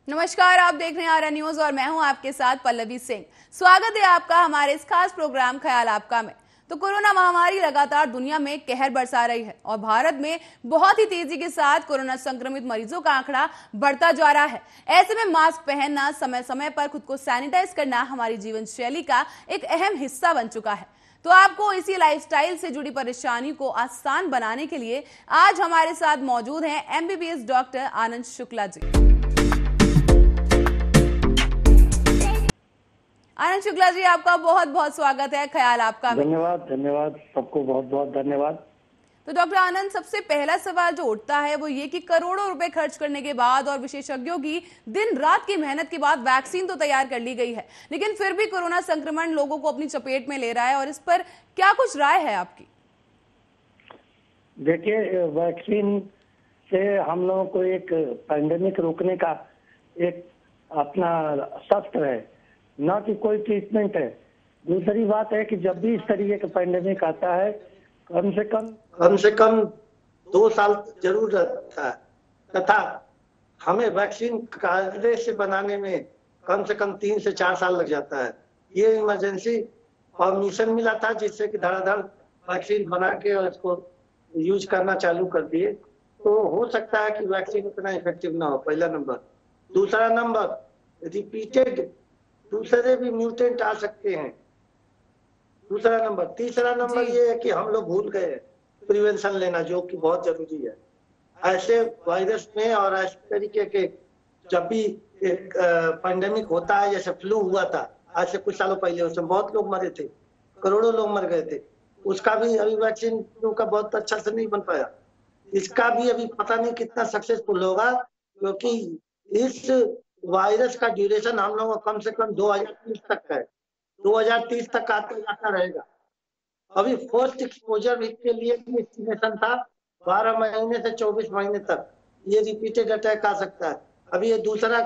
नमस्कार, आप देख रहे हैं आर्या न्यूज और मैं हूं आपके साथ पल्लवी सिंह। स्वागत है आपका हमारे इस खास प्रोग्राम ख्याल आपका में। तो कोरोना महामारी लगातार दुनिया में कहर बरसा रही है और भारत में बहुत ही तेजी के साथ कोरोना संक्रमित मरीजों का आंकड़ा बढ़ता जा रहा है। ऐसे में मास्क पहनना, समय समय पर खुद को सैनिटाइज करना हमारी जीवन शैली का एक अहम हिस्सा बन चुका है। तो आपको इसी लाइफस्टाइल से जुड़ी परेशानी को आसान बनाने के लिए आज हमारे साथ मौजूद हैं एमबीबीएस डॉक्टर आनंद शुक्ला जी। आनंद शुक्ला जी, आपका बहुत बहुत स्वागत है ख्याल आपका में। धन्यवाद धन्यवाद, सबको बहुत बहुत धन्यवाद। तो डॉक्टर आनंद, सबसे पहला सवाल जो उठता है वो ये कि करोड़ों रुपए खर्च करने के बाद और विशेषज्ञों की दिन रात की मेहनत के बाद वैक्सीन तो तैयार कर ली गई है, लेकिन फिर भी कोरोना संक्रमण लोगों को अपनी चपेट में ले रहा है और इस पर क्या कुछ राय है आपकी? देखिए, वैक्सीन से हम लोगों को एक पैंडेमिक रोकने का एक अपना शस्त्र है, ना कि कोई ट्रीटमेंट है। दूसरी बात है कि जब भी इस तरीके का पैंडेमिक आता है, कम से कम 2 साल जरूर लगता है, तथा हमें वैक्सीन कायदे से बनाने में कम से कम 3 से 4 साल लग जाता है। ये इमरजेंसी परमिशन मिला था, जिससे कि धड़ाधड़ वैक्सीन बना के और इसको यूज करना चालू कर दिए। तो हो सकता है कि वैक्सीन उतना इफेक्टिव ना हो, पहला नंबर। दूसरा नंबर, रिपीटेड दूसरे भी म्यूटेंट आ सकते हैं, दूसरा नंबर। तीसरा नंबर ये है कि हम लोग भूल गए प्रिवेंशन लेना, जो कि बहुत जरूरी है। ऐसे वायरस में और ऐसे तरीके के जब भी एक पैंडेमिक होता है, जैसे फ्लू हुआ था आज से कुछ सालों पहले, उसमें बहुत लोग मरे थे, करोड़ों लोग मर गए थे। उसका भी अभी वैक्सीन फ्लू का बहुत अच्छा से नहीं बन पाया। इसका भी अभी पता नहीं कितना सक्सेसफुल होगा, क्योंकि इस वायरस का ड्यूरेशन हम लोगों को कम से कम 2030 तक है। 2030 तक आता जाता रहेगा। अभी फर्स्ट एक्सपोजर के लिए भी एस्टिमेशन था 12 महीने से 24 महीने तक ये रिपीटेड अटैक आ सकता है। अभी ये दूसरा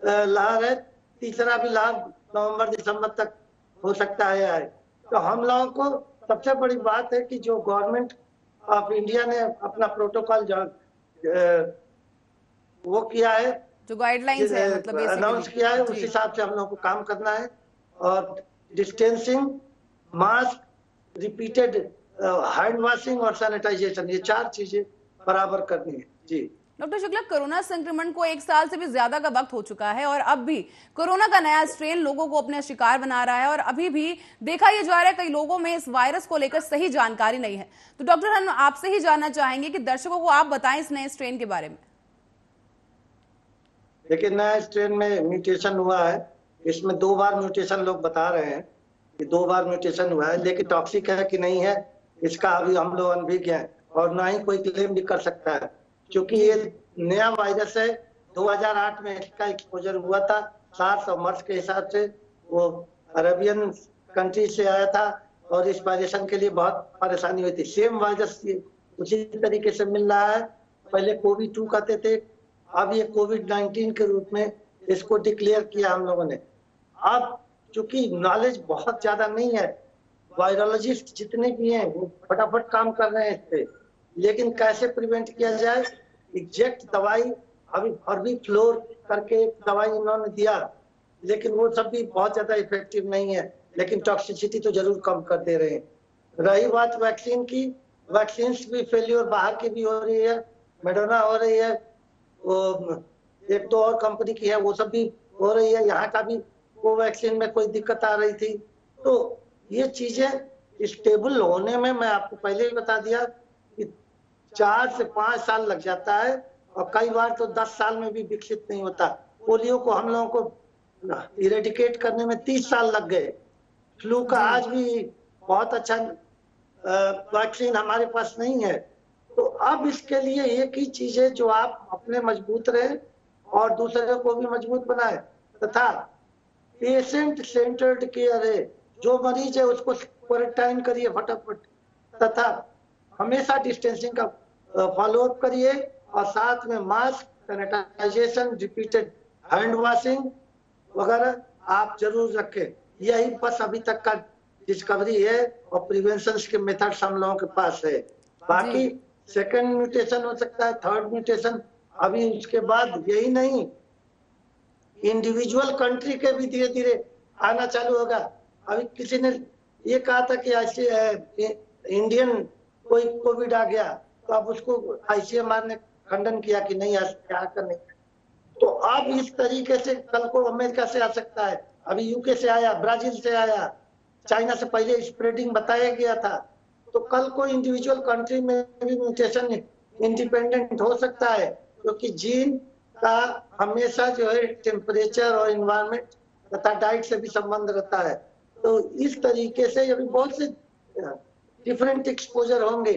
लहर है, तीसरा भी लहर नवंबर दिसंबर तक हो सकता है आए। तो हम लोगों को सबसे बड़ी बात है कि जो गवर्नमेंट ऑफ इंडिया ने अपना प्रोटोकॉल वो किया है, जो गाइडलाइंस है, मतलब अनाउंस किया है, उस हिसाब से हम लोग को काम करना है। और distancing, mask, repeated hand washing और सैनिटाइजेशन, ये 4 चीजें बराबर करनी है। जी डॉक्टर शुक्ला, कोरोना संक्रमण को 1 साल से भी ज्यादा का वक्त हो चुका है और अब भी कोरोना का नया स्ट्रेन लोगों को अपने शिकार बना रहा है और अभी भी देखा यह जा रहा है कई लोगों में इस वायरस को लेकर सही जानकारी नहीं है। तो डॉक्टर, हम आपसे ही जानना चाहेंगे कि दर्शकों को आप बताएं इस नए स्ट्रेन के बारे में। देखिए, नया स्ट्रेन में म्यूटेशन हुआ है, इसमें 2 बार म्यूटेशन लोग बता रहे हैं कि 2 बार म्यूटेशन हुआ है, लेकिन टॉक्सिक है कि नहीं है इसका अभी हम लोग अनभिज्ञ हैं और ना ही कोई क्लेम भी कर सकता है, क्योंकि ये नया वायरस है। 2008 में इसका एक्सपोजर हुआ था सार्स और मर्स के हिसाब से, वो अरेबियन कंट्री से आया था और इस वायरस के लिए बहुत परेशानी हुई थी। सेम वायरस उसी तरीके से मिल रहा है, पहले कोविड-2 कहते थे, अब ये कोविड-19 के रूप में इसको डिक्लेयर किया हम लोगों ने। अब चूंकि नॉलेज बहुत ज्यादा नहीं है, वायरोलॉजिस्ट जितने भी हैं वो फटाफट काम कर रहे हैं इस पे, लेकिन कैसे प्रिवेंट किया जाए, एग्जैक्ट दवाई अभी फर्वी फ्लोर करके एक दवाई इन्होंने दिया, लेकिन वो सब भी बहुत ज्यादा इफेक्टिव नहीं है, लेकिन टॉक्सिसिटी तो जरूर कम कर दे रहे हैं। रही बात वैक्सीन की, वैक्सीन भी फेल्योर बाहर की भी हो रही है, मेडोना हो रही है, वो एक तो और कंपनी की है, वो सब भी हो रही है, यहाँ का भी वो वैक्सीन में कोई दिक्कत आ रही थी। तो ये चीजें स्टेबल होने में, मैं आपको पहले ही बता दिया कि 4 से 5 साल लग जाता है और कई बार तो 10 साल में भी विकसित नहीं होता। पोलियो को हम लोगों को इरेडिकेट करने में 30 साल लग गए। फ्लू का आज भी बहुत अच्छा वैक्सीन हमारे पास नहीं है। तो अब इसके लिए एक ही चीज है, जो आप अपने मजबूत रहे और दूसरे को भी मजबूत बनाए, तथा पेशेंट सेंटर्ड केयर है। जो मरीज है उसको क्वारंटाइन करिए फटाफट, तथा हमेशा डिस्टेंसिंग का फॉलोअप करिए और साथ में mask, sanitisation, repeated hand washing वगैरह आप जरूर रखें। यही बस अभी तक का डिस्कवरी है और प्रिवेंशन के मेथड्स हम लोगों के पास है। बाकी सेकंड म्यूटेशन हो सकता है, थर्ड म्यूटेशन, अभी उसके बाद यही नहीं, इंडिविजुअल कंट्री के भी धीरे धीरे आना चालू होगा। अभी किसी ने ये कहा था कि ऐसे इंडियन कोई कोविड आ गया, तो अब उसको आईसीएमआर ने खंडन किया कि नहीं क्या करने। तो अब इस तरीके से कल को अमेरिका से आ सकता है, अभी यूके से आया, ब्राजील से आया, चाइना से पहले स्प्रेडिंग बताया गया था। तो कल को इंडिविजुअल कंट्री में भी म्यूटेशन इंडिपेंडेंट हो सकता है, क्योंकि जीन का हमेशा जो है टेम्परेचर और इन्वायरमेंट तथा डाइट से भी संबंध रहता है। तो इस तरीके से अभी बहुत से डिफरेंट एक्सपोजर होंगे,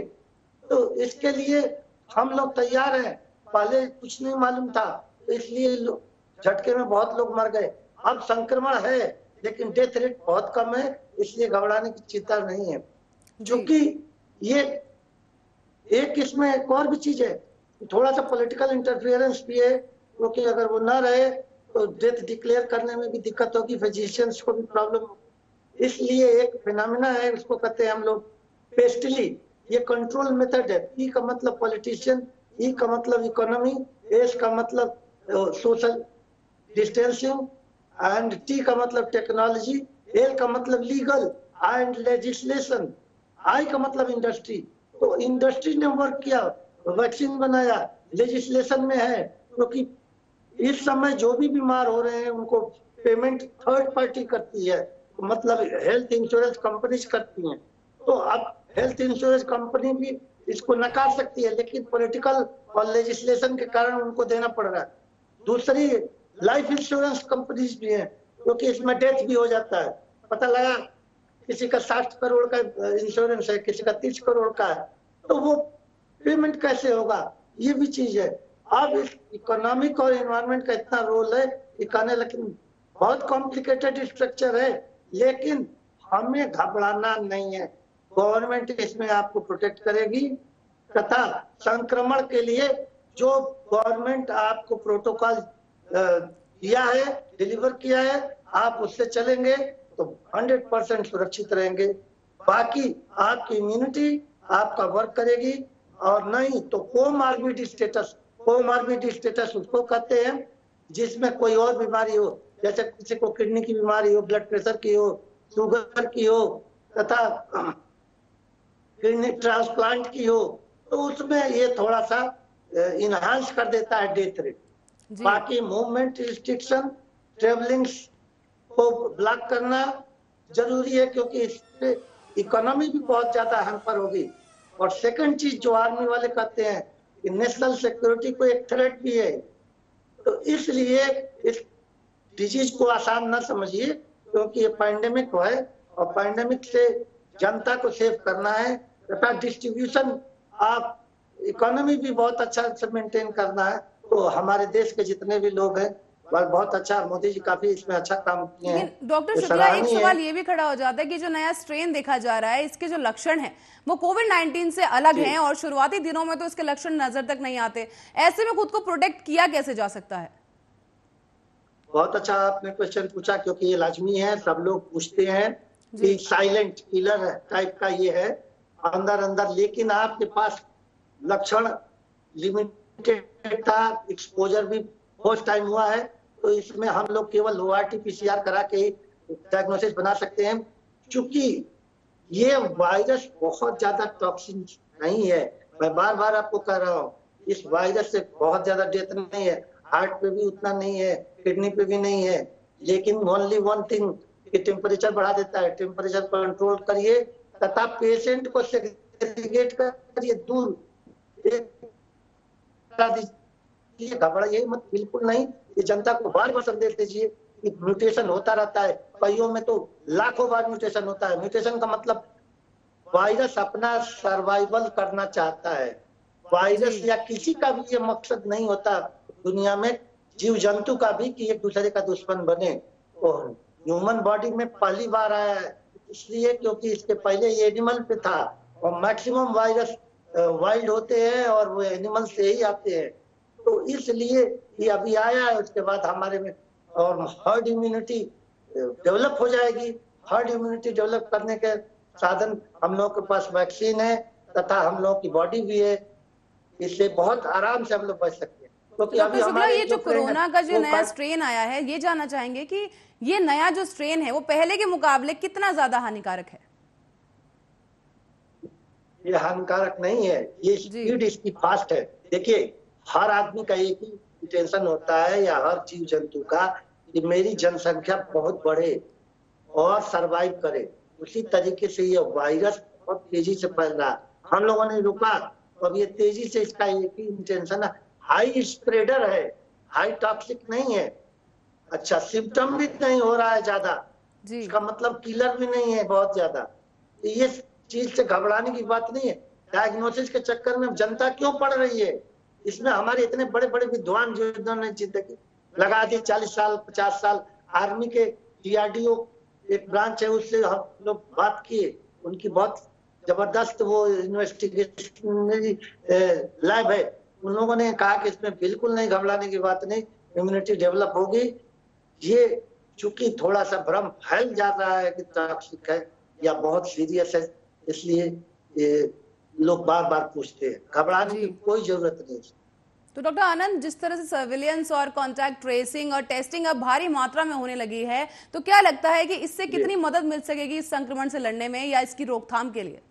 तो इसके लिए हम लोग तैयार हैं। पहले कुछ नहीं मालूम था, तो इसलिए झटके में बहुत लोग मर गए। अब संक्रमण है लेकिन डेथ रेट बहुत कम है, इसलिए घबराने की चिंता नहीं है। क्योंकि ये एक इसमें एक और भी चीज है, थोड़ा सा पॉलिटिकल इंटरफियरेंस भी है, क्योंकि अगर वो ना रहे तो डेथ डिक्लेयर करने में भी दिक्कत होगी, फिजिशियंस को भी प्रॉब्लम होगी। इसलिए एक फिनोमिना है, उसको कहते हैं हम लोग पेस्टली। ये कंट्रोल मेथड है। पी का मतलब पॉलिटिशियन, ई का मतलब इकोनॉमी, एस का मतलब सोशल डिस्टेंसिंग, एंड टी का मतलब टेक्नोलॉजी, एल का मतलब लीगल एंड लेजिस्लेशन, आई का मतलब इंडस्ट्री। तो इंडस्ट्री ने वर्क किया, वैक्सीन बनाया, लेजिस्लेशन में है, क्योंकि इस समय जो भी बीमार हो रहे हैं उनको पेमेंट थर्ड पार्टी करती है, मतलब हेल्थ इंश्योरेंस कंपनीज करती हैं। तो अब हेल्थ इंश्योरेंस कंपनी भी इसको नकार सकती है, लेकिन पॉलिटिकल और लेजिस्लेशन के कारण उनको देना पड़ रहा है। दूसरी लाइफ इंश्योरेंस कंपनीज भी हैं, क्योंकि इसमें डेथ भी हो जाता है। पता लगा किसी का 60 करोड़ का इंश्योरेंस है, किसी का 30 करोड़ का है, तो वो पेमेंट कैसे होगा, ये भी चीज है। अब इस इकोनॉमिक और एनवायरनमेंट का इतना रोल है कि कहने, लेकिन बहुत कॉम्प्लिकेटेड स्ट्रक्चर है, लेकिन हमें घबराना नहीं है। गवर्नमेंट इसमें आपको प्रोटेक्ट करेगी, तथा संक्रमण के लिए जो गवर्नमेंट आपको प्रोटोकॉल दिया है, डिलीवर किया है, आप उससे चलेंगे तो 100% सुरक्षित रहेंगे। बाकी आपकी इम्यूनिटी आपका वर्क करेगी, और नहीं तो कोमॉर्बिड स्टेटस। कोमॉर्बिड स्टेटस उसको कहते हैं जिसमें कोई और बीमारी हो, जैसे किसी को किडनी की बीमारी हो, ब्लड प्रेशर की हो, शुगर की हो, तथा किडनी ट्रांसप्लांट की हो, तो उसमें ये थोड़ा सा इनहांस कर देता है डेथ रेट। बाकी मूवमेंट रिस्ट्रिक्शन, ट्रेवलिंग को ब्लॉक करना जरूरी है, क्योंकि इससे इकोनॉमी भी बहुत ज्यादा हैम्पर होगी। और सेकंड चीज जो आर्मी वाले कहते हैं कि नेशनल सिक्योरिटी को एक थ्रेट भी है, तो इसलिए इस डिजीज को आसान न समझिए, क्योंकि ये पैंडेमिक है और पैंडेमिक से जनता को सेव करना है, तथा डिस्ट्रीब्यूशन आप इकोनॉमी भी बहुत अच्छा से मेंटेन करना है। तो हमारे देश के जितने भी लोग हैं बहुत अच्छा, मोदी जी काफी इसमें अच्छा काम किए हैं। लेकिन डॉक्टर शुक्ला, एक सवाल ये भी खड़ा हो जाता है कि जो नया स्ट्रेन देखा जा रहा है, इसके जो लक्षण हैं वो कोविड-19 से अलग हैं, और शुरुआती दिनों में तो इसके लक्षण नजर तक नहीं आते। ऐसे में खुद को प्रोटेक्ट किया कैसे जा सकता है? बहुत अच्छा आपने क्वेश्चन पूछा, क्योंकि ये लाजमी है, सब लोग पूछते हैं कि साइलेंट किलर टाइप का ये है अंदर अंदर, लेकिन आपके पास लक्षण लिमिटेड था, एक्सपोजर भी फर्स्ट टाइम हुआ है, तो इसमें हम लोग केवल ORT-PCR करा के ही डायग्नोसिस बना सकते हैं। क्योंकि ये वायरस बहुत ज्यादा टॉक्सिन नहीं है, मैं बार बार आपको कह रहा हूँ, इस वायरस से बहुत ज्यादा डेथ नहीं है, हार्ट पे भी उतना नहीं है, किडनी पे भी नहीं है, लेकिन ओनली वन थिंग कि टेम्परेचर बढ़ा देता है। टेम्परेचर कंट्रोल करिए, तथा पेशेंट को सेग्रीगेट करिए, दूर घबराइए मत, बिल्कुल नहीं। ये जनता को बार बार संदेश दीजिए कि म्यूटेशन होता रहता है, कईयों में तो लाखों बार म्यूटेशन होता है। म्यूटेशन का मतलब वायरस अपना सर्वाइवल करना चाहता है। वायरस या किसी का भी ये मकसद नहीं होता दुनिया में, जीव जंतु का भी, कि एक दूसरे का दुश्मन बने। और ह्यूमन बॉडी में पहली बार आया है इसलिए क्योंकि इसके पहले ये एनिमल पे था, और मैक्सिमम वायरस वाइल्ड होते हैं और वो एनिमल से ही आते हैं। तो इसलिए ये अभी आया है, उसके बाद हमारे में और हर्ड इम्यूनिटी डेवलप हो जाएगी। हर्ड इम्यूनिटी डेवलप करने के साधन हम लोग के पास वैक्सीन है, तथा हम लोग की बॉडी भी है, इससे बहुत आराम से हम लोग बच सकते हैं। तो डॉक्टर शुक्ला, ये जो कोरोना का जो नया स्ट्रेन आया है, ये जानना चाहेंगे कि ये नया जो स्ट्रेन है वो पहले के मुकाबले कितना ज्यादा हानिकारक है? ये हानिकारक नहीं है, ये स्पीड इसकी फास्ट है। देखिए, हर आदमी का एक ही टेंशन होता है, या हर जीव जंतु का, कि मेरी जनसंख्या बहुत बढ़े और सरवाइव करे। उसी तरीके से ये वायरस बहुत तेजी से फैल रहा है। हम लोगों ने रुका, तो अब ये तेजी से, इसका एक ही इंटेंशन है, हाई स्प्रेडर है, हाई टॉक्सिक नहीं है। अच्छा, सिम्टम भी नहीं हो रहा है ज्यादा, इसका मतलब किलर भी नहीं है बहुत ज्यादा। ये चीज से घबराने की बात नहीं है। डायग्नोसिस के चक्कर में जनता क्यों पड़ रही है? इसमें हमारे इतने बड़े बड़े विद्वान जिन्होंने जिंदगी लगा दी, 40 साल 50 साल, आर्मी के DRDO एक ब्रांच है, उससे हम लोग बात किए, उनकी बहुत जबरदस्त वो इन्वेस्टिगेशन लैब है। उन लोगों ने कहा कि इसमें बिल्कुल नहीं घबराने की बात नहीं, इम्यूनिटी डेवलप होगी। ये चूंकि थोड़ा सा भ्रम फैल जा रहा है कि टॉक्सिक है या बहुत सीरियस है, इसलिए ये लोग बार बार पूछते हैं। घबराने की कोई जरूरत नहीं। तो डॉक्टर आनंद, जिस तरह से सर्विलेंस और कॉन्टैक्ट ट्रेसिंग और टेस्टिंग अब भारी मात्रा में होने लगी है, तो क्या लगता है कि इससे कितनी मदद मिल सकेगी इस संक्रमण से लड़ने में या इसकी रोकथाम के लिए?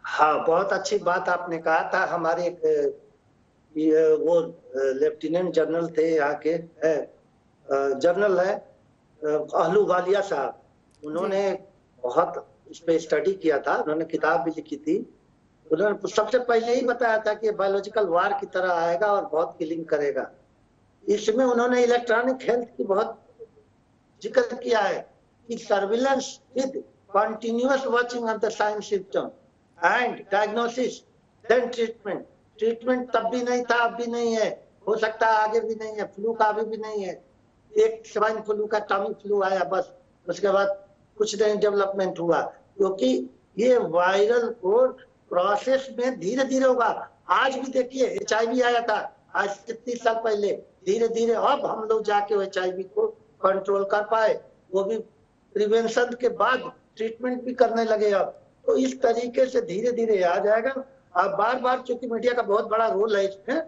हाँ, बहुत अच्छी बात आपने कहा था। हमारे एक वो लेफ्टिनेंट जनरल थे यहाँ के, जनरल है अहलूवालिया साहब, उन्होंने बहुत इस पे स्टडी किया था, उन्होंने किताब भी लिखी थी। उन्होंने सबसे पहले ही बताया था कि बायोलॉजिकल वार की तरह आएगा और बहुत किलिंग करेगा। इसमें उन्होंने इलेक्ट्रॉनिक हेल्थ की बहुत जिक्र किया है कि surveillance with continuous watching of the sign symptom and diagnosis then treatment. Treatment तब भी नहीं था, अब भी नहीं है, हो सकता है आगे भी नहीं है। फ्लू का अभी भी नहीं है, एक स्वाइन फ्लू का टमी फ्लू आया बस, उसके बाद कुछ नहीं डेवलपमेंट हुआ, क्योंकि ये वायरल को प्रोसेस में धीरे धीरे होगा। आज भी देखिए HIV आया था आज से 30 साल पहले, धीरे धीरे अब हम लोग जाके HIV को कंट्रोल कर पाए, वो भी प्रिवेंशन के बाद ट्रीटमेंट भी करने लगे अब। तो इस तरीके से धीरे धीरे आ जाएगा। आप बार बार, चूंकि मीडिया का बहुत बड़ा रोल है इसमें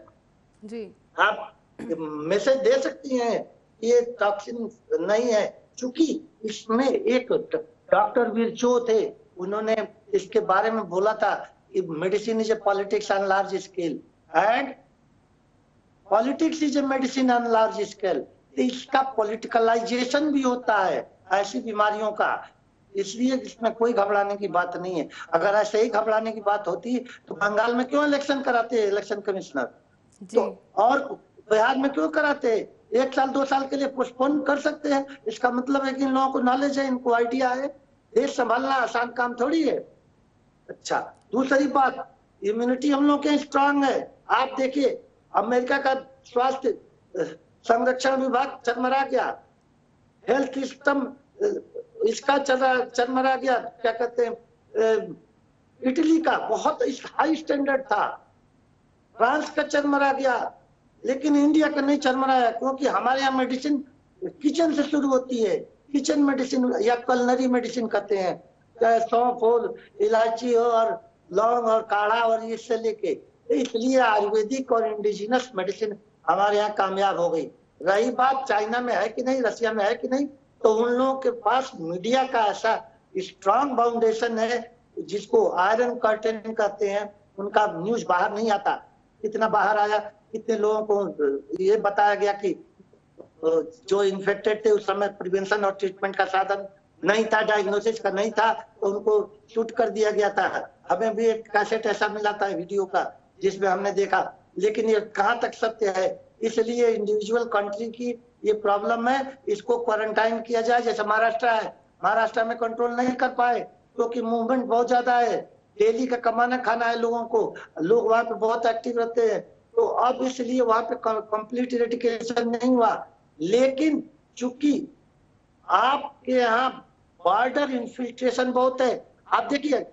जी, आप मैसेज दे सकती हैं, ये टॉक्सिन नहीं है। चूंकि इसमें एक डॉक्टर विरचो थे, उन्होंने इसके बारे में बोला था कि medicine is a politics on large scale and politics is a medicine on large scale. इसका पॉलिटिकलाइजेशन भी होता है ऐसी बीमारियों का, इसलिए इसमें कोई घबराने की बात नहीं है। अगर ऐसे ही घबराने की बात होती तो बंगाल में क्यों इलेक्शन कराते हैं इलेक्शन कमिश्नर, तो और बिहार में क्यों कराते हैं? 1 साल 2 साल के लिए पोस्टपोन कर सकते हैं। इसका मतलब है कि इन लोगों को नॉलेज है, इनको आइडिया है। देश संभालना आसान काम थोड़ी है। अच्छा, दूसरी बात, इम्यूनिटी हम लोग के स्ट्रांग है। आप देखिए, अमेरिका का स्वास्थ्य संरक्षण विभाग चरमरा गया, हेल्थ सिस्टम इसका चरमरा गया। क्या कहते हैं, इटली का बहुत हाई स्टैंडर्ड था, फ्रांस का चरमरा गया, लेकिन इंडिया का नहीं चरमराया, क्योंकि हमारे यहाँ मेडिसिन किचन से शुरू होती है। किचन मेडिसिन या कलनरी मेडिसिन कहते हैं, चाहे सौंफ हो, इलायची हो और लौंग और काढ़ा और इससे लेके, इसलिए आयुर्वेदिक और इंडिजिनस मेडिसिन हमारे यहाँ कामयाब हो गई। रही बात चाइना में है कि नहीं, रसिया में है कि नहीं, तो उन लोगों के पास मीडिया का ऐसा स्ट्रांग फाउंडेशन है जिसको आयरन कर्टेन कहते हैं। उनका न्यूज बाहर नहीं आता, कितना बाहर आया, कितने लोगों को ये बताया गया कि जो इन्फेक्टेड थे उस समय प्रिवेंशन और ट्रीटमेंट का साधन नहीं था, डायग्नोसिस का नहीं था, तो उनको शूट कर दिया गया था। हमें भी एक कैसेट ऐसा मिला था वीडियो का, जिसमें हमने देखा, लेकिन ये कहाँ तक सत्य है। इसलिए इंडिविजुअल कंट्री की ये प्रॉब्लम है, इसको क्वारंटाइन किया जाए। जैसे महाराष्ट्र है, महाराष्ट्र में कंट्रोल नहीं कर पाए क्योंकि मूवमेंट बहुत ज्यादा है, डेली का कमाना खाना है लोगों को, लोग वहां पे बहुत एक्टिव रहते हैं, तो अब इसलिए वहां पे कंप्लीट इरेडिकेशन नहीं हुआ। लेकिन चूंकि आपके यहाँ बॉर्डर इन्फिल्ट्रेशन बहुत है, आप देखिए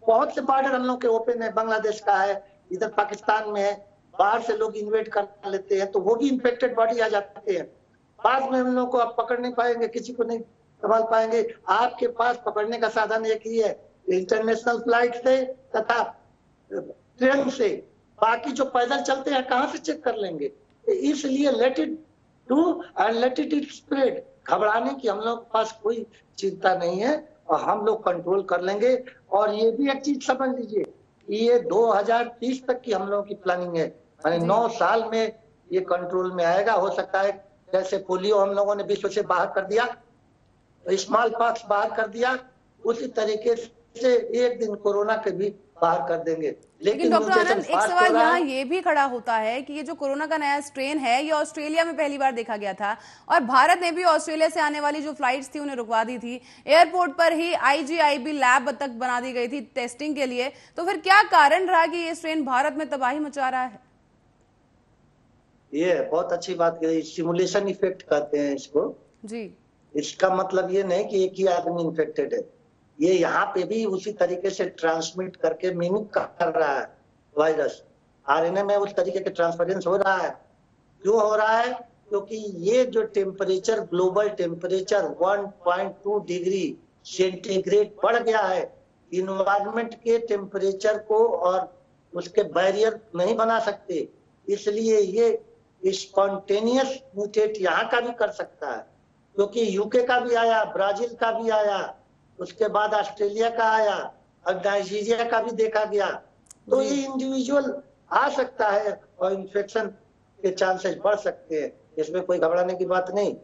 बहुत से बॉर्डर हम लोग के ओपन है, बांग्लादेश का है, इधर पाकिस्तान में है, बाहर से लोग इन्वेट कर लेते हैं, तो वो भी इन्फेक्टेड बॉडी आ जाते हैं। बाद में हम लोग को आप पकड़ नहीं पाएंगे, किसी को नहीं संभाल पाएंगे। आपके पास पकड़ने का साधन एक ही है, इंटरनेशनल फ्लाइट से तथा ट्रेन से। बाकी जो पैदल चलते हैं कहाँ से चेक कर लेंगे? इसलिए let it do and let it spread. घबराने की हम लोग के पास कोई चिंता नहीं है और हम लोग कंट्रोल कर लेंगे। और ये भी एक चीज समझ लीजिए, ये 2030 तक की हम लोगों की प्लानिंग है, यानी 9 साल में ये कंट्रोल में आएगा। हो सकता है जैसे पोलियो हम लोगों ने विश्व से बाहर कर दिया, स्मॉल पॉक्स बाहर कर दिया, उसी तरीके से एक दिन कोरोना के भी बाहर कर देंगे। लेकिन डॉक्टर आनंद, एक सवाल यहाँ ये भी खड़ा होता है कि ये जो कोरोना का नया स्ट्रेन है ये ऑस्ट्रेलिया में पहली बार देखा गया था और भारत ने भी ऑस्ट्रेलिया से आने वाली जो फ्लाइट्स थी उन्हें रुकवा दी थी। एयरपोर्ट पर ही IGIB लैब तक बना दी गई थी टेस्टिंग के लिए। तो फिर क्या कारण रहा कि ये स्ट्रेन भारत में तबाही मचा रहा है? ये बहुत अच्छी बात कही, सिमुलेशन इफेक्ट कहते हैं इसको जी। इसका मतलब ये नहीं कि एक ही आदमी इन्फेक्टेड है, ये यहाँ पे भी उसी तरीके से ट्रांसमिट करके मिमिक कर रहा है वायरस। RNA में उस तरीके के ट्रांसफरेंस हो रहा है। क्यों हो रहा है? क्योंकि ये जो temperature, global temperature 1.2 degree centigrade बढ़ गया है, इन्वायरमेंट के टेम्परेचर को और उसके बैरियर नहीं बना सकते, इसलिए ये स्पॉन्टेनियस म्यूटेट यहाँ का भी कर सकता है। क्योंकि यूके का भी आया, ब्राजील का भी आया, उसके बाद ऑस्ट्रेलिया का आया, अब नाइजीरिया का भी देखा गया। तो ये इंडिविजुअल आ सकता है और इन्फेक्शन के चांसेस बढ़ सकते हैं, इसमें कोई घबराने की बात नहीं।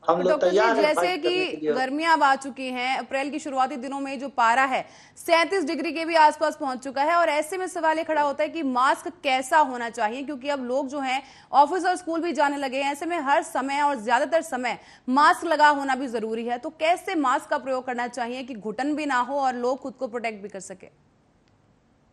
हम लोग तैयार हैं। जैसे कि गर्मियां अब आ चुकी हैं, अप्रैल की शुरुआती दिनों में जो पारा है 37 डिग्री के भी आसपास पहुंच चुका है और ऐसे में सवाल ये खड़ा होता है कि मास्क कैसा होना चाहिए, क्योंकि अब लोग जो हैं ऑफिस और स्कूल भी जाने लगे हैं। ऐसे में हर समय और ज्यादातर समय मास्क लगा होना भी जरूरी है। तो कैसे मास्क का प्रयोग करना चाहिए कि घुटन भी ना हो और लोग खुद को प्रोटेक्ट भी कर सके?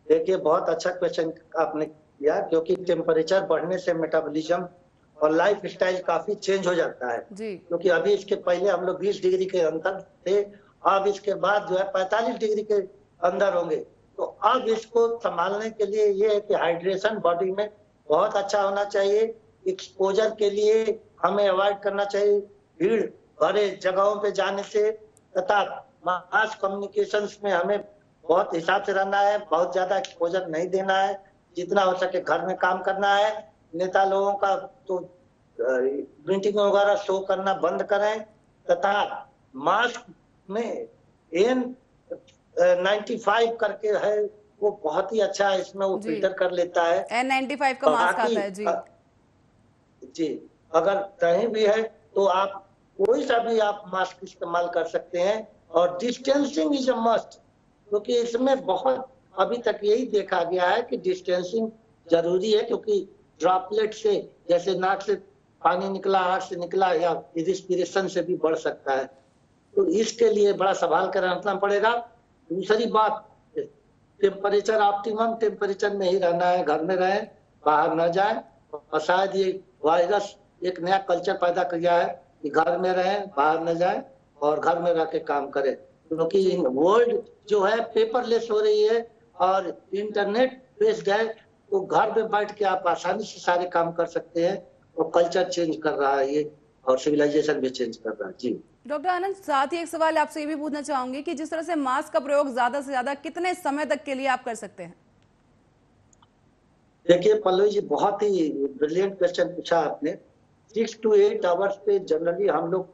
देखिए, बहुत अच्छा क्वेश्चन आपने किया, क्योंकि टेम्परेचर बढ़ने से मेटाबॉलिज्म और लाइफ स्टाइल काफी चेंज हो जाता है जी। क्योंकि अभी इसके पहले हम लोग 20 डिग्री के अंदर थे, अब इसके बाद जो है 45 डिग्री के अंदर होंगे। तो अब इसको संभालने के लिए ये है कि हाइड्रेशन बॉडी में बहुत अच्छा होना चाहिए। एक्सपोजर के लिए हमें अवॉइड करना चाहिए भीड़ भरे जगहों पे जाने से, तथा मास कम्युनिकेशंस में हमें बहुत हिसाब से रहना है, बहुत ज्यादा एक्सपोजर नहीं देना है, जितना हो सके घर में काम करना है। नेता लोगों का तो मीटिंग वगैरह शो करना बंद करें, तथा मास्क में N95 करके है, वो बहुत ही अच्छा है, इसमें वो फिल्टर कर लेता है। N95 का मास्क आता है जी। जी, अगर कहीं भी है तो आप कोई सा भी आप मास्क इस्तेमाल कर सकते हैं। और डिस्टेंसिंग इज अ मस्ट, क्योंकि इसमें बहुत अभी तक यही देखा गया है कि डिस्टेंसिंग जरूरी है, क्योंकि ड्रॉपलेट से, जैसे नाक से पानी निकला, आंख से निकला, या रिस्पिरेशन से भी बढ़ सकता है। तो इसके लिए बड़ा संभाल कर रखना पड़ेगा। दूसरी बात, टेम्परेचर ऑप्टिमम टेम्परेचर में ही रहना है, घर में रहें, बाहर न जाएं। और शायद ये वायरस एक नया कल्चर पैदा किया है कि घर में रहें, बाहर न जाएं और घर में रह के काम करें, क्योंकि वर्ल्ड जो है पेपरलेस हो रही है और इंटरनेट बेस्ड है। तो घर में बैठ के आप आसानी से सारे काम कर सकते हैं और कल्चर चेंज कर रहा है ये, और सिविलाइजेशन भी चेंज कर रहा है जी। डॉक्टर आनंद, साथ ही एक सवाल आपसे ये भी पूछना चाहूंगी कि जिस तरह से मास्क का प्रयोग ज्यादा से ज्यादा कितने समय तक के लिए आप कर सकते हैं? देखिए पल्लवी जी, बहुत ही ब्रिलियंट क्वेश्चन पूछा आपने। 6 to 8 आवर्स पे जनरली हम लोग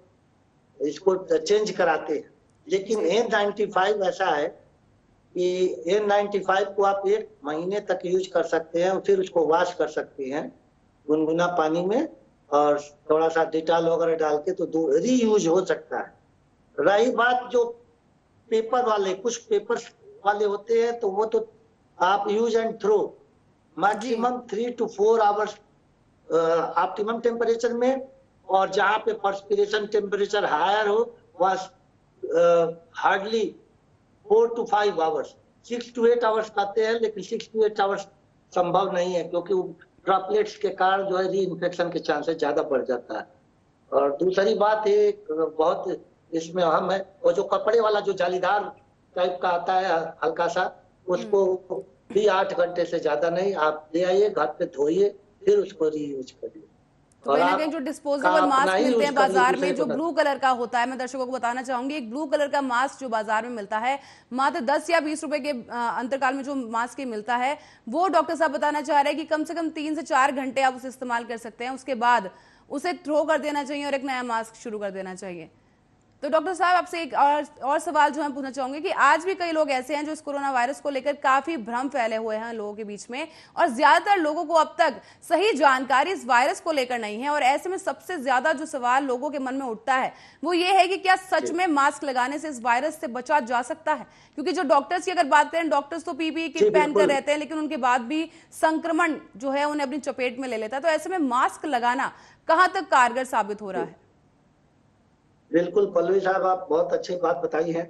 इसको चेंज कराते हैं, लेकिन N95 ऐसा है कि N95 को आप 1 महीने तक यूज कर सकते हैं और फिर उसको वॉश कर सकते हैं गुनगुना पानी में और थोड़ा सा डिटॉल वगैरह डाल के, तो रीयूज हो सकता है। रही बात जो पेपर वाले, कुछ पेपर्स वाले होते हैं, तो वो तो आप use and throw, maximum 3 to 4 hours optimum temperature में, और जहाँ पे पर्सपिरेशन टेम्परेचर हायर हो वह hardly 4 to 5 hours. 6 to 8 hours कहते हैं, लेकिन 6 to 8 आवर्स संभव नहीं है, क्योंकि ड्रॉपलेट्स के कारण जो है री इन्फेक्शन के चांसेस ज्यादा बढ़ जाता है। और दूसरी बात है, बहुत इसमें अहम है, वो जो कपड़े वाला जो जालीदार टाइप का आता है हल्का सा, उसको भी 8 घंटे से ज्यादा नहीं, आप ले आइए घर पे, धोइए, फिर उसको रीयूज करिए। तो और कहीं ना कहीं आप जो का डिस्पोजेबल अपना मास्क ही मिलते यूज हैं कर बाजार लीजिए, में, सही जो बता। ब्लू कलर का होता है, मैं दर्शकों को बताना चाहूंगी, एक ब्लू कलर का मास्क जो बाजार में मिलता है मात्र 10 या 20 रुपए के अंतरकाल में जो मास्क ही मिलता है, वो डॉक्टर साहब बताना चाह रहे हैं कि कम से कम 3 से 4 घंटे आप उसे इस्तेमाल कर सकते हैं, उसके बाद उसे थ्रो कर देना चाहिए और एक नया मास्क शुरू कर देना चाहिए। तो डॉक्टर साहब आपसे एक और सवाल जो मैं पूछना चाहूंगी कि आज भी कई लोग ऐसे हैं जो इस कोरोना वायरस को लेकर काफी भ्रम फैले हुए हैं लोगों के बीच में, और ज्यादातर लोगों को अब तक सही जानकारी इस वायरस को लेकर नहीं है, और ऐसे में सबसे ज्यादा जो सवाल लोगों के मन में उठता है वो ये है कि क्या सच में मास्क लगाने से इस वायरस से बचा जा सकता है? क्योंकि जो डॉक्टर्स की अगर बात करें, डॉक्टर्स तो पीपीई जी किट पहनकर बिल्कुल, रहते हैं, लेकिन उनके बाद भी संक्रमण जो है उन्हें अपनी चपेट में ले लेता है। तो ऐसे में मास्क लगाना कहां तक कारगर साबित हो रहा है? बिल्कुल पल्लवी साहब, आप बहुत अच्छी बात बताई है,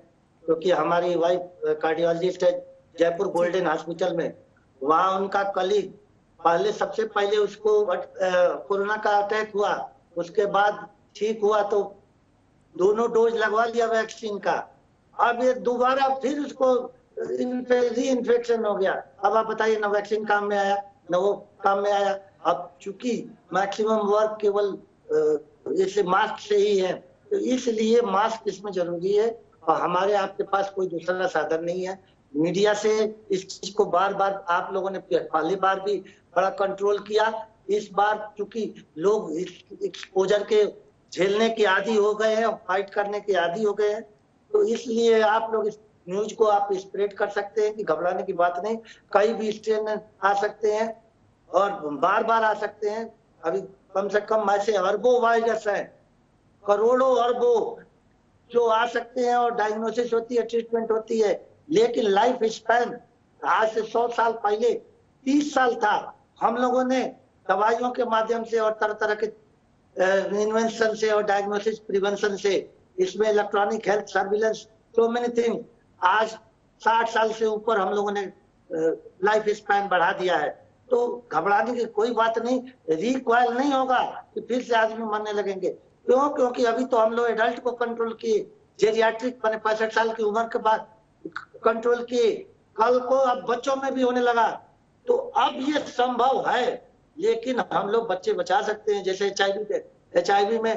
क्योंकि हमारी वाइफ कार्डियोलॉजिस्ट है जयपुर जी गोल्डन हॉस्पिटल में। वहाँ उनका कलीग पहले, सबसे पहले उसको कोरोना का अटैक हुआ, उसके बाद ठीक हुआ तो दोनों डोज लगवा लिया वैक्सीन का। अब ये दोबारा फिर उसको री इन्फेक्शन हो गया। अब आप बताइए, ना वैक्सीन काम में आया, ना वो काम में आया। अब चूंकि मैक्सिमम वर्क केवल जैसे मास्क से ही है, तो इसलिए मास्क इसमें जरूरी है, और हमारे आपके पास कोई दूसरा साधन नहीं है। मीडिया से इस चीज को बार बार आप लोगों ने पहली बार भी बड़ा कंट्रोल किया। इस बार चूंकि लोग एक्सपोजर के झेलने के आदी हो गए हैं, फाइट करने के आदी हो गए हैं, तो इसलिए आप लोग इस न्यूज को आप स्प्रेड कर सकते हैं कि घबराने की बात नहीं। कई भी स्ट्रेन आ सकते हैं और बार बार आ सकते हैं। अभी कम से कम ऐसे अरबों वायरस हैं, करोड़ों अरबों जो आ सकते हैं, और डायग्नोसिस होती है, ट्रीटमेंट होती है, लेकिन लाइफ स्पैन आज से 100 साल पहले 30 साल था। हम लोगों ने दवाइयों के माध्यम से और तरह तरह के इन्वेंशन से और डायग्नोसिस प्रिवेंशन से, इसमें electronic health surveillance, so many thing, आज 60 साल से ऊपर हम लोगों ने लाइफ स्पैन बढ़ा दिया है। तो घबराने की कोई बात नहीं, रिकॉइल नहीं होगा कि फिर से आदमी मरने लगेंगे। क्यों? क्योंकि अभी तो हम लोग एडल्ट को कंट्रोल किए, जेरियाट्रिक मैंने 65 साल की उम्र के बाद कंट्रोल किए, कल को अब बच्चों में भी होने लगा। तो अब ये संभव है, लेकिन हम लोग बच्चे बचा सकते हैं। जैसे एचआईवी में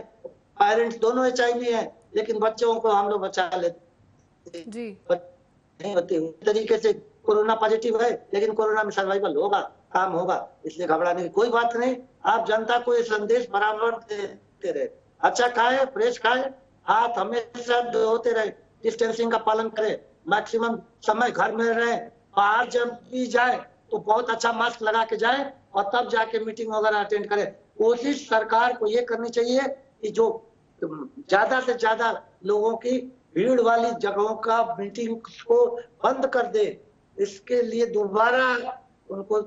पेरेंट्स दोनों एचआईवी हैं, लेकिन बच्चों को हम लोग बचा लेते जी नहीं होते। उस तरीके से कोरोना पॉजिटिव है, लेकिन कोरोना में सर्वाइवल होगा, काम होगा, इसलिए घबराने की कोई बात नहीं। आप जनता को ये संदेश बराबर देते रहे, अच्छा खाए, फ्रेश खाए, हाथ हमेशा धोते रहे, डिस्टेंसिंग का पालन करें, मैक्सिमम समय घर में रहे, बाहर जब भी जाए तो बहुत अच्छा मास्क लगा के जाए, और तब जाके मीटिंग वगैरह अटेंड करें। कोशिश सरकार को ये करनी चाहिए कि जो ज्यादा से ज्यादा लोगों की भीड़ वाली जगहों का मीटिंग को बंद कर दे। इसके लिए दोबारा उनको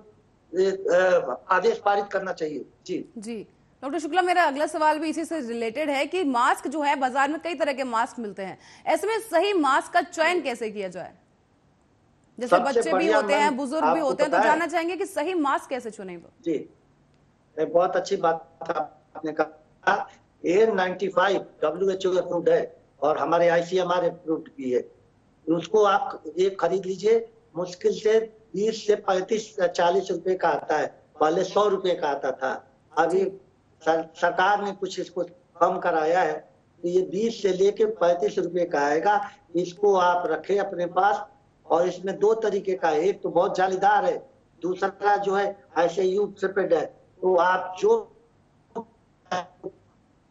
आदेश पारित करना चाहिए। जी जी डॉक्टर शुक्ला, मेरा अगला सवाल भी इसी से रिलेटेड है कि मास्क जो है, बाजार में कई तरह के मास्क मिलते हैं, ऐसे में सही मास्क का चयन कैसे किया जाए? जैसे सबसे बच्चे भी बढ़िया, होते हैं, बुजुर्ग भी आपको होते हैं, तो पता है, जानना चाहेंगे कि सही मास्क कैसे चुने वो? जी बहुत अच्छी बात आपने कहा। N95 WHO अप्रूव्ड है, और हमारे ICMR अप्रूव्ड भी है। उसको आप एक खरीद लीजिए, मुश्किल से 20 से 35 या 40 रुपए का आता है, पहले 100 रुपए का आता था। अभी सरकार ने कुछ इसको कम कराया है, तो ये 20 से लेके 35 रुपए का आएगा। इसको आप रखें अपने पास, और इसमें दो तरीके का है, एक तो बहुत जालीदार है, दूसरा जो है ऐसे यूज सेपेड है। तो आप जो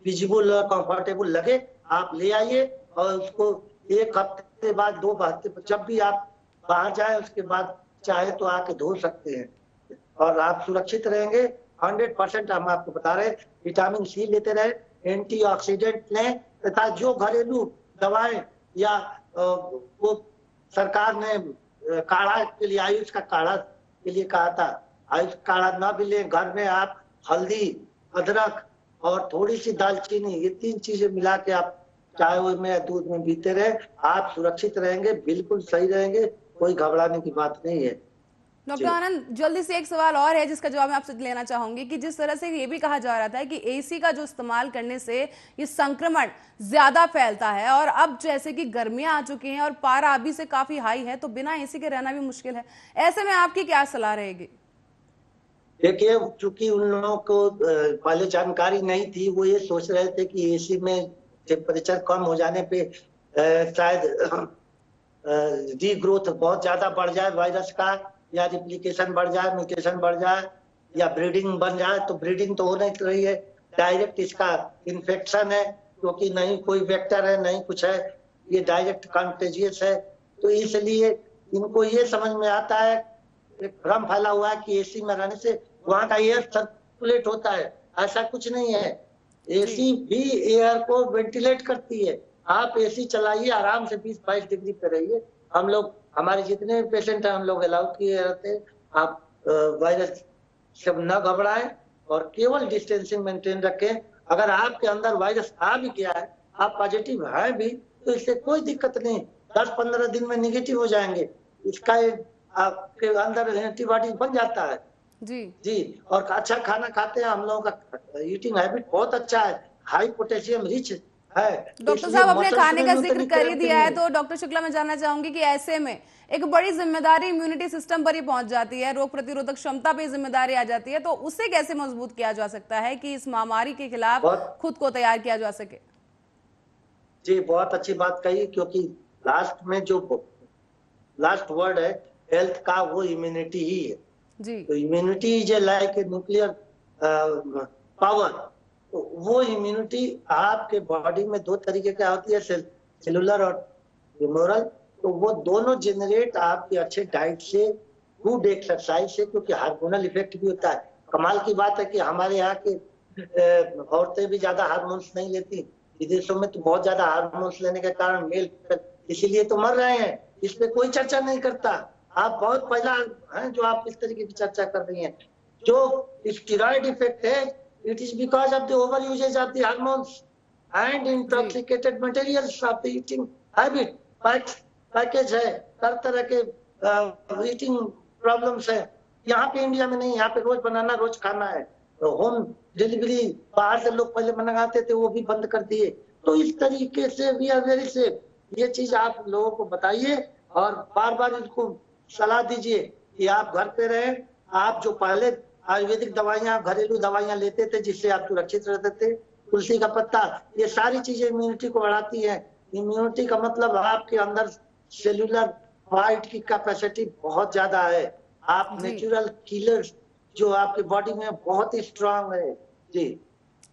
विजिबल और कंफर्टेबल लगे आप ले आइए, और उसको एक हफ्ते बाद, 2 हफ्ते, जब भी आप बाहर जाए उसके बाद चाहे तो आके धो सकते हैं, और आप सुरक्षित रहेंगे 100%। हम आपको बता रहे, विटामिन सी लेते रहे, एंटीऑक्सीडेंट लें, तथा जो घरेलू दवाएं या वो सरकार ने काढ़ा के लिए, आयुष का काढ़ा के लिए कहा था, आयुष काढ़ा ना भी लें, घर में आप हल्दी, अदरक और थोड़ी सी दालचीनी, ये 3 चीजें मिला के आप चाय में या दूध में पीते रहे, आप सुरक्षित रहेंगे, बिल्कुल सही रहेंगे, कोई घबराने की बात नहीं है। डॉक्टर आनंद, जल्दी से एक सवाल और है जिसका जवाब मैं आपसे लेना चाहूंगी कि जिस तरह से ये भी कहा जा रहा था कि एसी का जो इस्तेमाल करने से ये संक्रमण ज्यादा फैलता है, और अब जैसे कि गर्मियां आ चुकी हैं और पारा अभी से काफी हाई है, तो बिना एसी के रहना भी मुश्किल है, ऐसे में आपकी क्या सलाह रहेगी? देखिए, चूंकि उन लोगों को पहले जानकारी नहीं थी, वो ये सोच रहे थे कि एसी में टेम्परेचर कम हो जाने पे शायद डी ग्रोथ बहुत ज्यादा बढ़ जाए वायरस का, या रिप्लिकेशन बढ़ जाए, म्यूटेशन बढ़ जाए, या ब्रीडिंग बन जाए। तो ब्रीडिंग तो हो नहीं रही है, डायरेक्ट इसका इन्फेक्शन है, क्योंकि नहीं कोई वेक्टर है नहीं कुछ है, ये डायरेक्ट कंटेजियस है। तो इसलिए इनको ये समझ में आता है, एक भ्रम फैला हुआ है कि एसी में रहने से वहां का एयर सर्कुलेट होता है। ऐसा कुछ नहीं है, एसी भी एयर को वेंटिलेट करती है। आप एसी चलाइए, आराम से 20-22 डिग्री पे रहिए। हम लोग, हमारे जितने पेशेंट हैं, हम लोग अलाउ किए रहते हैं। आप वायरस से न घबराएं और केवल डिस्टेंसिंग मेंटेन रखें। अगर आपके अंदर वायरस आ भी गया है, आप पॉजिटिव है भी, तो इससे कोई दिक्कत नहीं, 10-15 दिन में निगेटिव हो जाएंगे। इसका आपके अंदर एंटीबॉडी बन जाता है। जी, और अच्छा खाना खाते हैं हम लोगों का, ईटिंग हैबिट बहुत अच्छा है, हाई पोटेशियम रिच है। डॉक्टर साहब, अपने खाने का जिक्र कर ही दिया है, तो डॉक्टर शुक्ला मैं जानना चाहूंगी कि ऐसे में एक बड़ी जिम्मेदारी इम्यूनिटी सिस्टम पर ही पहुंच जाती है, रोग प्रतिरोधक क्षमता पे जिम्मेदारी आ जाती है, तो उसे कैसे मजबूत किया जा सकता है कि इस महामारी के खिलाफ खुद को तैयार किया जा सके? जी, बहुत अच्छी बात कही, क्योंकि लास्ट में जो लास्ट वर्ड है हेल्थ का, वो इम्यूनिटी ही है। जी। तो immunity is like a nuclear power. तो वो इम्यूनिटी आपके बॉडी में दो तरीके का होती है, सेलुलर और ह्यूमरल। तो वो दोनों जनरेट आपके अच्छे डाइट से, गुड एक्सरसाइज से, क्योंकि हार्मोनल इफेक्ट भी होता है। कमाल की बात है कि हमारे यहाँ के औरतें भी ज्यादा हार्मोन्स नहीं लेती, विदेशों में तो बहुत ज्यादा हार्मोन्स लेने के कारण मेल इसीलिए तो मर रहे हैं। इस पे कोई चर्चा नहीं करता। आप बहुत पहला हैं जो आप इस तरीके की चर्चा कर रही हैं। जो स्टेरॉइड इफेक्ट है, it is because of the over usage of the hormones and intoxicated materials of the eating habit. Package है, हर तरह के ईटिंग प्रॉब्लम्स है। यहाँ पे इंडिया में नहीं, यहाँ पे रोज बनाना रोज खाना है। तो होम डिलीवरी बाहर से लोग पहले मंगाते थे, वो भी बंद कर दिए। तो इस तरीके से वी आर वेरी सेफ। ये चीज आप लोगों को बताइए और बार बार इनको सलाह दीजिए कि आप घर पे रहें। आप जो पहले आयुर्वेदिक दवाइयाँ, घरेलू दवाइयाँ लेते थे जिससे आप सुरक्षित रहते थे, तुलसी का पत्ता, ये सारी चीजें इम्यूनिटी को बढ़ाती है। इम्यूनिटी का मतलब आपके अंदर सेलुलर फाइट की कैपेसिटी बहुत ज्यादा है। आप नेचुरल किलर्स जो आपके बॉडी में बहुत ही स्ट्रांग है। जी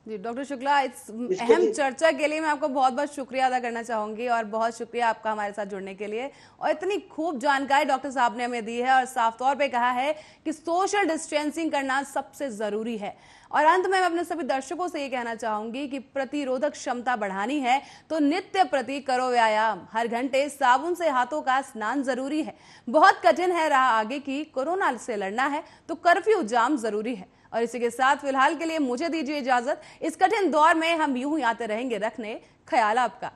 जी डॉक्टर शुक्ला, इस अहम चर्चा के लिए मैं आपको बहुत बहुत शुक्रिया अदा करना चाहूंगी, और बहुत शुक्रिया आपका हमारे साथ जुड़ने के लिए। और इतनी खूब जानकारी डॉक्टर साहब ने हमें दी है और साफ तौर पे कहा है कि सोशल डिस्टेंसिंग करना सबसे जरूरी है। और अंत में मैं अपने सभी दर्शकों से ये कहना चाहूंगी कि प्रतिरोधक क्षमता बढ़ानी है तो नित्य प्रति करो व्यायाम, हर घंटे साबुन से हाथों का स्नान जरूरी है। बहुत कठिन है राह आगे की, कोरोना से लड़ना है तो कर्फ्यू जाम जरूरी है। और इसी के साथ फिलहाल के लिए मुझे दीजिए इजाजत। इस कठिन दौर में हम यूं ही आते रहेंगे रखने ख्याल आपका।